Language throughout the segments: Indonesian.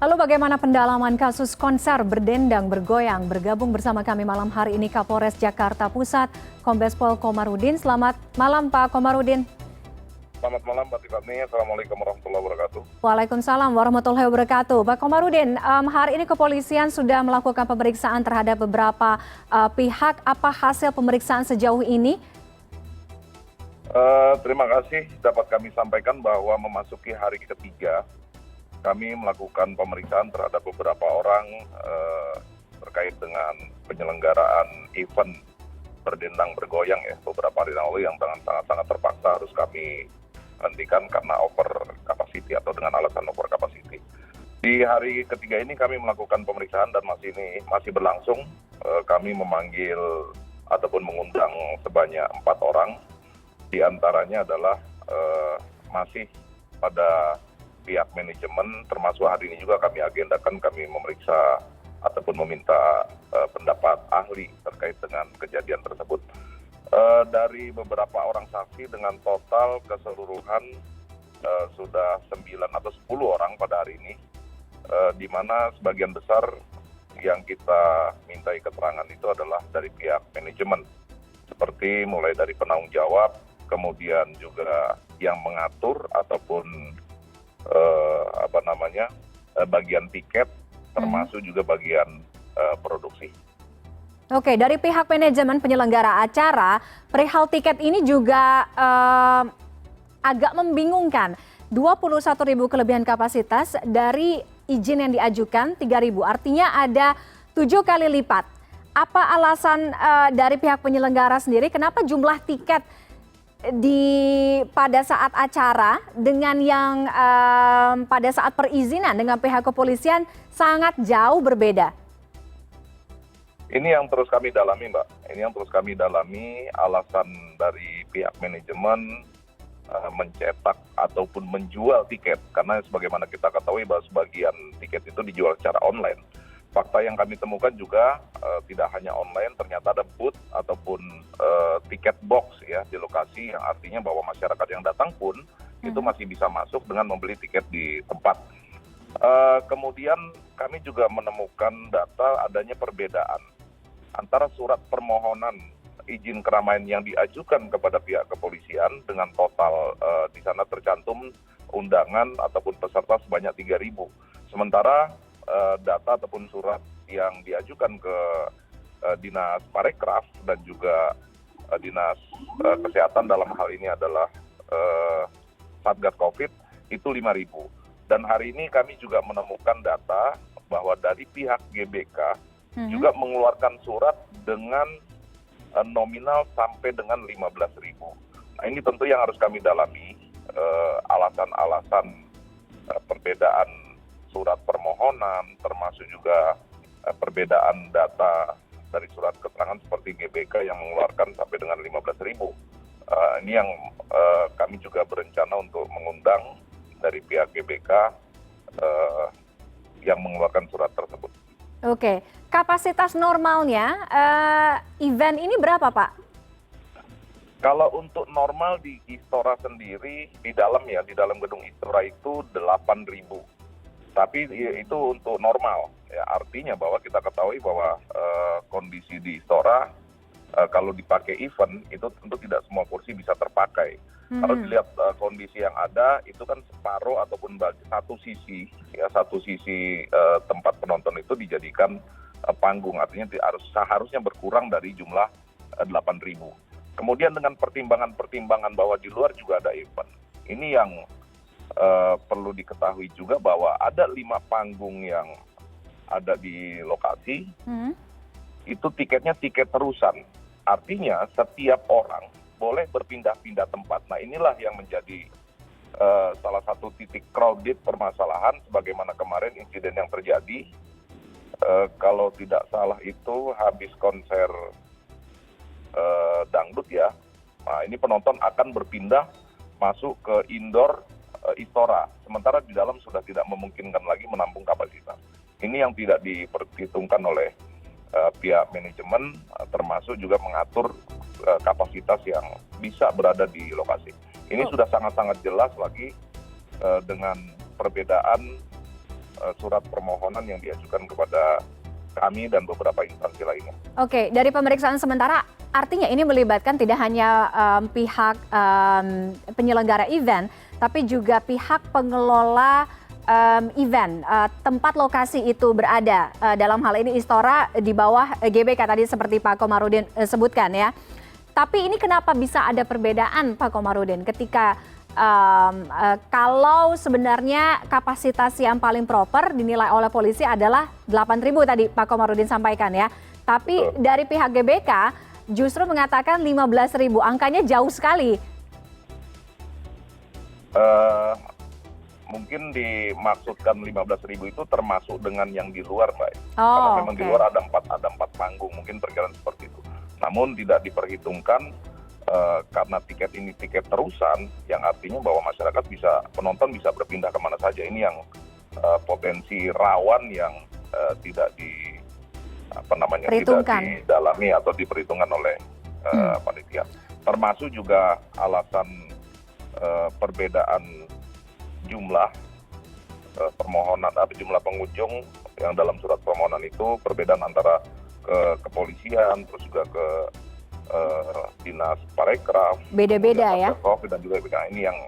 Lalu bagaimana pendalaman kasus konser berdendang bergoyang? Bergabung bersama kami malam hari ini Kapolres Jakarta Pusat, Kombes Pol Komarudin. Selamat malam Pak Komarudin. Selamat malam Mbak Tiffany, Assalamualaikum warahmatullahi wabarakatuh. Waalaikumsalam warahmatullahi wabarakatuh. Pak Komarudin, hari ini kepolisian sudah melakukan pemeriksaan terhadap beberapa pihak. Apa hasil pemeriksaan sejauh ini? Terima kasih dapat kami sampaikan bahwa memasuki hari ketiga, kami melakukan pemeriksaan terhadap beberapa orang terkait dengan penyelenggaraan event berdendang bergoyang ya beberapa hari lalu yang sangat terpaksa harus kami hentikan karena over capacity atau dengan alasan over capacity. Di hari ketiga ini kami melakukan pemeriksaan dan masih berlangsung. Kami memanggil ataupun mengundang sebanyak 4 orang. Di antaranya adalah masih pada pihak manajemen, termasuk hari ini juga kami agendakan kami memeriksa ataupun meminta pendapat ahli terkait dengan kejadian tersebut. Dari beberapa orang saksi dengan total keseluruhan sudah 9 atau 10 orang pada hari ini, di mana sebagian besar yang kita mintai keterangan itu adalah dari pihak manajemen, seperti mulai dari penanggung jawab, kemudian juga yang mengatur ataupun bagian tiket, termasuk juga bagian produksi. Oke, dari pihak manajemen penyelenggara acara, perihal tiket ini juga agak membingungkan. 21.000 kelebihan kapasitas dari izin yang diajukan 3.000, artinya ada 7 kali lipat. Apa alasan dari pihak penyelenggara sendiri, kenapa jumlah tiket pada saat acara dengan yang pada saat perizinan dengan pihak kepolisian sangat jauh berbeda? Ini yang terus kami dalami, Mbak. Ini yang terus kami dalami alasan dari pihak manajemen mencetak ataupun menjual tiket. Karena sebagaimana kita ketahui bahwa sebagian tiket itu dijual secara online. Fakta yang kami temukan juga tidak hanya online, ternyata ada booth ataupun tiket box ya di lokasi, yang artinya bahwa masyarakat yang datang pun itu masih bisa masuk dengan membeli tiket di tempat. Kemudian kami juga menemukan data adanya perbedaan antara surat permohonan izin keramaian yang diajukan kepada pihak kepolisian dengan total di sana tercantum undangan ataupun peserta sebanyak 3.000. Sementara data ataupun surat yang diajukan ke Dinas Parekraf dan juga Dinas Kesehatan dalam hal ini adalah Satgas Covid itu 5.000. Dan hari ini kami juga menemukan data bahwa dari pihak GBK juga mengeluarkan surat dengan nominal sampai dengan 15.000. Nah ini tentu yang harus kami dalami, alasan-alasan perbedaan surat permohonan, termasuk juga perbedaan data dari surat keterangan seperti GBK yang mengeluarkan sampai dengan 15.000. Ini yang kami juga berencana untuk mengundang dari pihak GBK yang mengeluarkan surat tersebut. Oke, kapasitas normalnya event ini berapa, Pak? Kalau untuk normal di Istora sendiri, di dalam gedung Istora itu 8.000. Tapi itu untuk normal, ya, artinya bahwa kita ketahui bahwa kondisi di Istora kalau dipakai event itu tentu tidak semua kursi bisa terpakai. Kalau dilihat kondisi yang ada itu kan separuh ataupun satu sisi tempat penonton itu dijadikan panggung, artinya seharusnya berkurang dari jumlah 8.000. Kemudian dengan pertimbangan bahwa di luar juga ada event, ini yang perlu diketahui juga bahwa ada 5 panggung yang ada di lokasi, itu tiketnya tiket terusan. Artinya setiap orang boleh berpindah-pindah tempat. Nah inilah yang menjadi salah satu titik crowded permasalahan, sebagaimana kemarin insiden yang terjadi. Kalau tidak salah itu habis konser dangdut ya, nah ini penonton akan berpindah masuk ke indoor Istora, sementara di dalam sudah tidak memungkinkan lagi menampung kapasitas. Ini yang tidak diperhitungkan oleh pihak manajemen, termasuk juga mengatur kapasitas yang bisa berada di lokasi. Ini sudah sangat-sangat jelas lagi dengan perbedaan surat permohonan yang diajukan kepada kami dan beberapa instansi lainnya. Oke, dari pemeriksaan sementara artinya ini melibatkan tidak hanya pihak penyelenggara event, tapi juga pihak pengelola event, tempat lokasi itu berada. Dalam hal ini Istora di bawah GBK tadi seperti Pak Komarudin sebutkan ya. Tapi ini kenapa bisa ada perbedaan Pak Komarudin ketika kalau sebenarnya kapasitas yang paling proper dinilai oleh polisi adalah 8.000 tadi Pak Komarudin sampaikan ya. Tapi dari pihak GBK justru mengatakan 15.000, angkanya jauh sekali. Mungkin dimaksudkan 15.000 itu termasuk dengan yang di luar, Mbak. Oh, karena memang di luar ada empat panggung, mungkin perkiraan seperti itu. Namun tidak diperhitungkan karena tiket ini tiket terusan, yang artinya bahwa masyarakat penonton bisa berpindah kemana saja. Ini yang potensi rawan yang tidak didalami atau diperhitungkan oleh panitia. Termasuk juga alasan perbedaan jumlah permohonan atau jumlah pengunjung yang dalam surat permohonan itu, perbedaan antara ke kepolisian terus juga ke dinas parekraf, beda-beda ya. COVID dan juga beda. Ini yang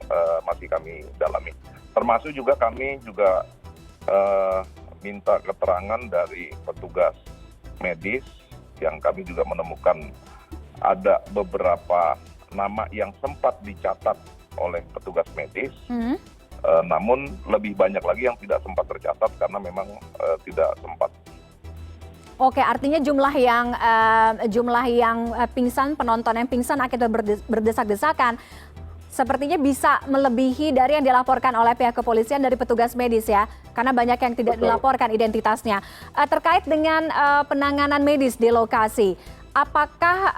masih kami dalami. Termasuk juga kami juga minta keterangan dari petugas medis yang kami juga menemukan ada beberapa nama yang sempat dicatat oleh petugas medis. Namun lebih banyak lagi yang tidak sempat tercatat karena memang tidak sempat. Oke, artinya jumlah yang pingsan, penonton yang pingsan akibat berdesak-desakan sepertinya bisa melebihi dari yang dilaporkan oleh pihak kepolisian dari petugas medis ya, karena banyak yang tidak dilaporkan identitasnya. Terkait dengan penanganan medis di lokasi, apakah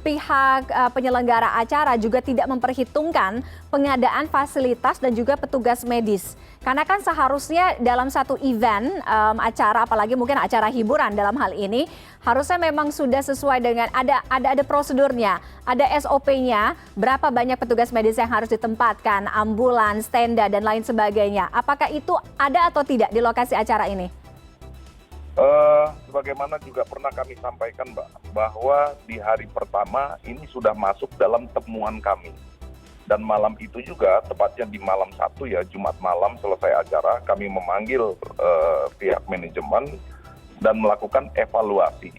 pihak penyelenggara acara juga tidak memperhitungkan pengadaan fasilitas dan juga petugas medis? Karena kan seharusnya dalam satu event acara, apalagi mungkin acara hiburan dalam hal ini, harusnya memang sudah sesuai dengan ada prosedurnya, ada SOP-nya, berapa banyak petugas medis yang harus ditempatkan, ambulans, tenda, dan lain sebagainya. Apakah itu ada atau tidak di lokasi acara ini? Sebagaimana juga pernah kami sampaikan, Mbak, bahwa di hari pertama ini sudah masuk dalam temuan kami. Dan malam itu juga, tepatnya di malam 1 ya, Jumat malam selesai acara, kami memanggil pihak manajemen dan melakukan evaluasi.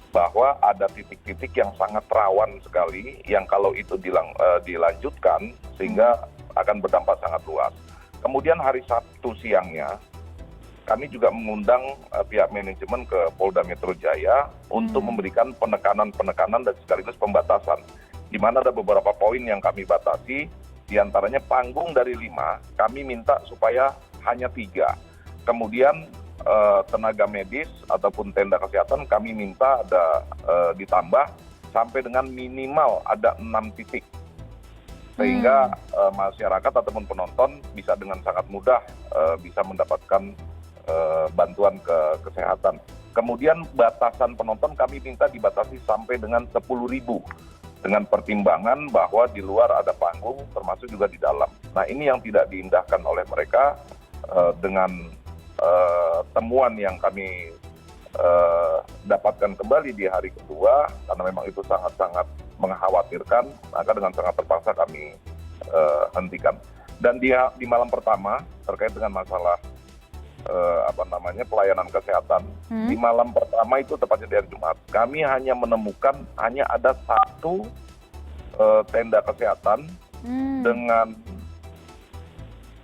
Bahwa ada titik-titik yang sangat rawan sekali, yang kalau itu dilanjutkan, sehingga akan berdampak sangat luas. Kemudian hari Sabtu siangnya, kami juga mengundang pihak manajemen ke Polda Metro Jaya untuk memberikan penekanan dan sekaligus pembatasan. Di mana ada beberapa poin yang kami batasi, diantaranya panggung dari 5, kami minta supaya hanya 3. Kemudian tenaga medis ataupun tenda kesehatan kami minta ada ditambah sampai dengan minimal ada 6 titik. Sehingga masyarakat ataupun penonton bisa dengan sangat mudah bisa mendapatkan bantuan ke kesehatan. Kemudian batasan penonton kami minta dibatasi sampai dengan 10.000 dengan pertimbangan bahwa di luar ada panggung termasuk juga di dalam. Nah, ini yang tidak diindahkan oleh mereka dengan temuan yang kami dapatkan kembali di hari kedua, karena memang itu sangat-sangat mengkhawatirkan, maka dengan sangat terpaksa kami hentikan. Dan di malam pertama terkait dengan masalah pelayanan kesehatan. Di malam pertama itu tepatnya di hari Jumat, kami hanya menemukan hanya ada 1 tenda kesehatan dengan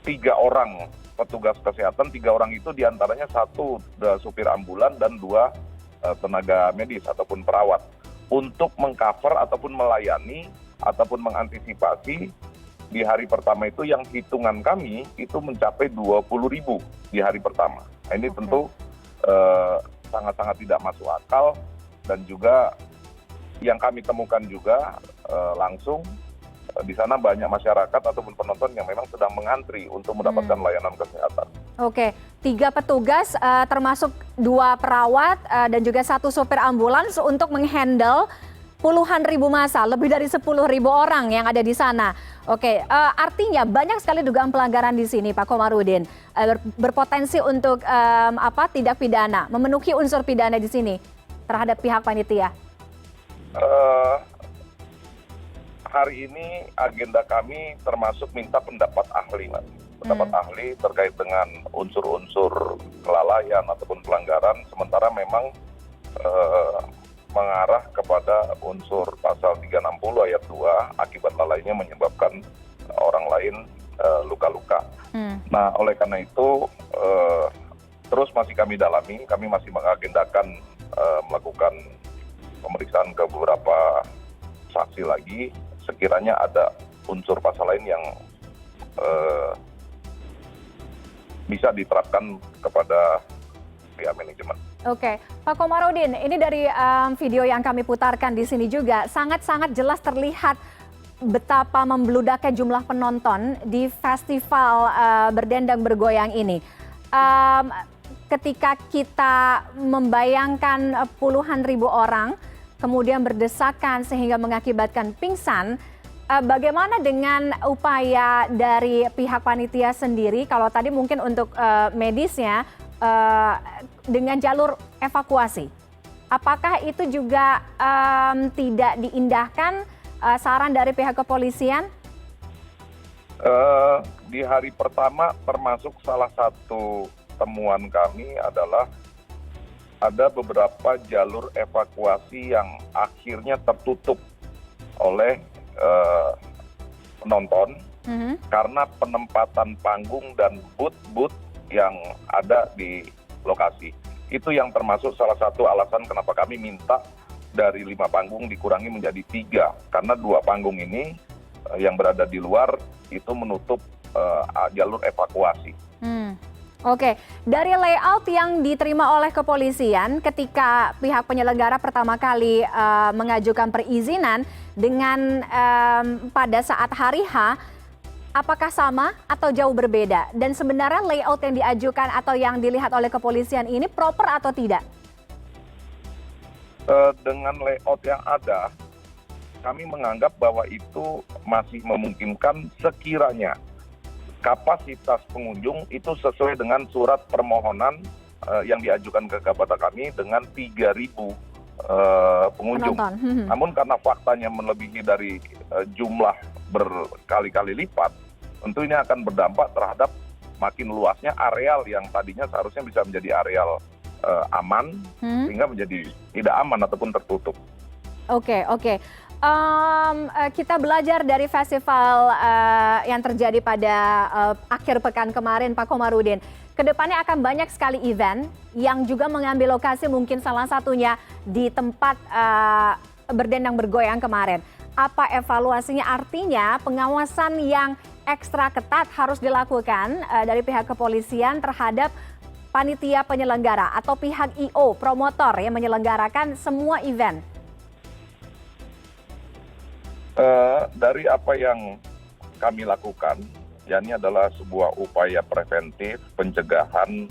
3 orang petugas kesehatan. 3 orang itu diantaranya 1 supir ambulan dan 2 tenaga medis ataupun perawat untuk mengcover ataupun melayani ataupun mengantisipasi. Di hari pertama itu yang hitungan kami itu mencapai 20.000 di hari pertama. Nah, ini tentu sangat-sangat tidak masuk akal, dan juga yang kami temukan juga langsung di sana banyak masyarakat ataupun penonton yang memang sedang mengantri untuk mendapatkan layanan kesehatan. Oke, 3 petugas termasuk 2 perawat dan juga 1 sopir ambulans untuk menghandle puluhan ribu massa, lebih dari 10.000 orang yang ada di sana. Oke, artinya banyak sekali dugaan pelanggaran di sini, Pak Komarudin. Berpotensi untuk tindak pidana, memenuhi unsur pidana di sini terhadap pihak panitia. Hari ini agenda kami termasuk minta pendapat ahli, Mas. Pendapat ahli terkait dengan unsur-unsur kelalaian ataupun pelanggaran, sementara memang mengarah kepada unsur pasal 360 ayat 2 akibat lalainya menyebabkan orang lain luka-luka. Nah, oleh karena itu terus masih kami dalami, kami masih mengagendakan melakukan pemeriksaan ke beberapa saksi lagi, sekiranya ada unsur pasal lain yang bisa diterapkan kepada pihak manajemen. Oke, Pak Komarudin, ini dari video yang kami putarkan di sini juga sangat-sangat jelas terlihat betapa membludaknya jumlah penonton di festival berdendang bergoyang ini. Ketika kita membayangkan puluhan ribu orang kemudian berdesakan sehingga mengakibatkan pingsan, bagaimana dengan upaya dari pihak panitia sendiri? Kalau tadi mungkin untuk medisnya dengan jalur evakuasi, apakah itu juga tidak diindahkan saran dari pihak kepolisian? Di hari pertama termasuk salah satu temuan kami adalah ada beberapa jalur evakuasi yang akhirnya tertutup oleh penonton karena penempatan panggung dan booth yang ada di lokasi. Itu yang termasuk salah satu alasan kenapa kami minta dari 5 panggung dikurangi menjadi 3. Karena 2 panggung ini yang berada di luar itu menutup jalur evakuasi. Oke, dari layout yang diterima oleh kepolisian ketika pihak penyelenggara pertama kali mengajukan perizinan dengan pada saat hari H, apakah sama atau jauh berbeda? Dan sebenarnya layout yang diajukan atau yang dilihat oleh kepolisian ini proper atau tidak? Dengan layout yang ada, kami menganggap bahwa itu masih memungkinkan sekiranya kapasitas pengunjung itu sesuai dengan surat permohonan yang diajukan kepada kami dengan 3.000 pengunjung. Namun karena faktanya melebihi dari jumlah berkali-kali lipat, tentu ini akan berdampak terhadap makin luasnya areal yang tadinya seharusnya bisa menjadi areal aman, sehingga menjadi tidak aman ataupun tertutup. Oke. Kita belajar dari festival yang terjadi pada akhir pekan kemarin, Pak Komarudin. Kedepannya akan banyak sekali event yang juga mengambil lokasi, mungkin salah satunya di tempat berdendang bergoyang kemarin. Apa evaluasinya? Artinya pengawasan yang ekstra ketat harus dilakukan dari pihak kepolisian terhadap panitia penyelenggara atau pihak I.O. promotor yang menyelenggarakan semua event. Dari apa yang kami lakukan, ya ini adalah sebuah upaya preventif pencegahan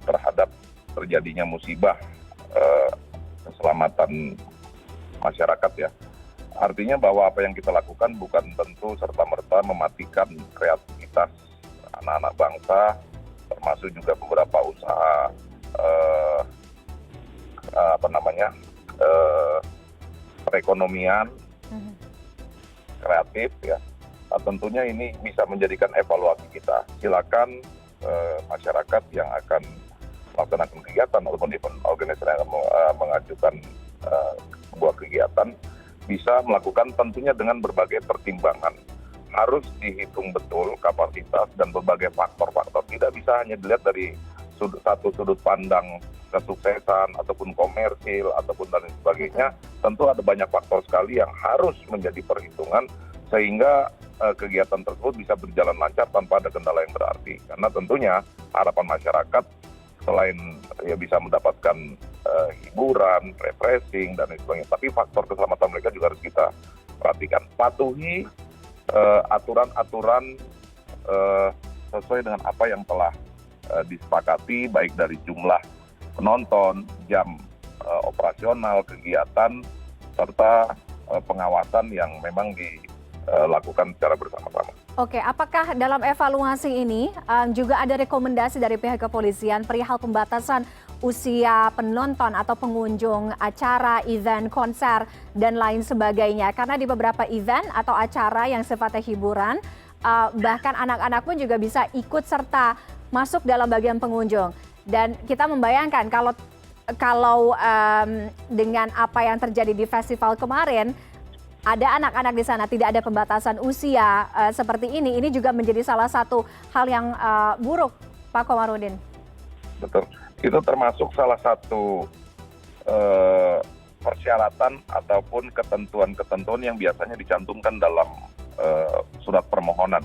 terhadap terjadinya musibah keselamatan masyarakat ya. Artinya bahwa apa yang kita lakukan bukan tentu serta-merta mematikan kreativitas anak-anak bangsa, termasuk juga beberapa usaha perekonomian kreatif ya. Nah, tentunya ini bisa menjadikan evaluasi kita. Silakan masyarakat yang akan melaksanakan kegiatan ataupun event organizer yang mengajukan sebuah kegiatan bisa melakukan tentunya dengan berbagai pertimbangan. Harus dihitung betul kapasitas dan berbagai faktor-faktor. Tidak bisa hanya dilihat dari satu sudut pandang kesuksesan ataupun komersil ataupun dan sebagainya. Tentu ada banyak faktor sekali yang harus menjadi perhitungan sehingga kegiatan tersebut bisa berjalan lancar tanpa ada kendala yang berarti. Karena tentunya harapan masyarakat selain ya bisa mendapatkan hiburan, refreshing dan sebagainya, tapi faktor keselamatan mereka juga harus kita perhatikan. Patuhi aturan-aturan sesuai dengan apa yang telah disepakati, baik dari jumlah penonton, jam operasional, kegiatan, serta pengawasan yang memang dilakukan secara bersama-sama. Oke, apakah dalam evaluasi ini juga ada rekomendasi dari pihak kepolisian perihal pembatasan usia penonton atau pengunjung acara, event, konser, dan lain sebagainya? Karena di beberapa event atau acara yang sifatnya hiburan, bahkan anak-anak pun juga bisa ikut serta masuk dalam bagian pengunjung. Dan kita membayangkan kalau dengan apa yang terjadi di festival kemarin, ada anak-anak di sana, tidak ada pembatasan usia seperti ini juga menjadi salah satu hal yang buruk, Pak Komarudin. Betul, itu termasuk salah satu persyaratan ataupun ketentuan-ketentuan yang biasanya dicantumkan dalam surat permohonan.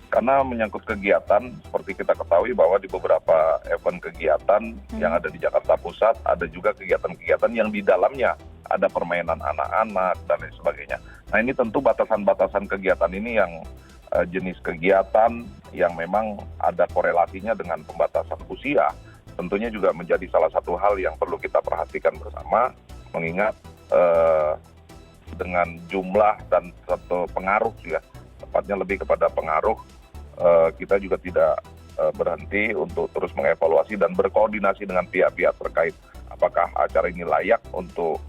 Karena menyangkut kegiatan, seperti kita ketahui bahwa di beberapa event kegiatan yang ada di Jakarta Pusat, ada juga kegiatan-kegiatan yang di dalamnya ada permainan anak-anak dan lain sebagainya. Nah, ini tentu batasan-batasan kegiatan ini yang jenis kegiatan yang memang ada korelasinya dengan pembatasan usia, tentunya juga menjadi salah satu hal yang perlu kita perhatikan bersama, mengingat dengan jumlah dan satu pengaruh ya, tepatnya lebih kepada pengaruh, kita juga tidak berhenti untuk terus mengevaluasi dan berkoordinasi dengan pihak-pihak terkait apakah acara ini layak untuk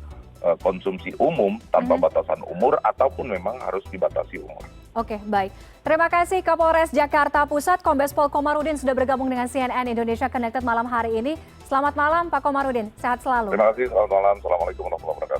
konsumsi umum tanpa batasan umur ataupun memang harus dibatasi umur. Oke, baik. Terima kasih Kapolres Jakarta Pusat, Kombes Pol Komarudin sudah bergabung dengan CNN Indonesia Connected malam hari ini. Selamat malam Pak Komarudin, sehat selalu. Terima kasih, selamat malam. Assalamualaikum warahmatullahi wabarakatuh.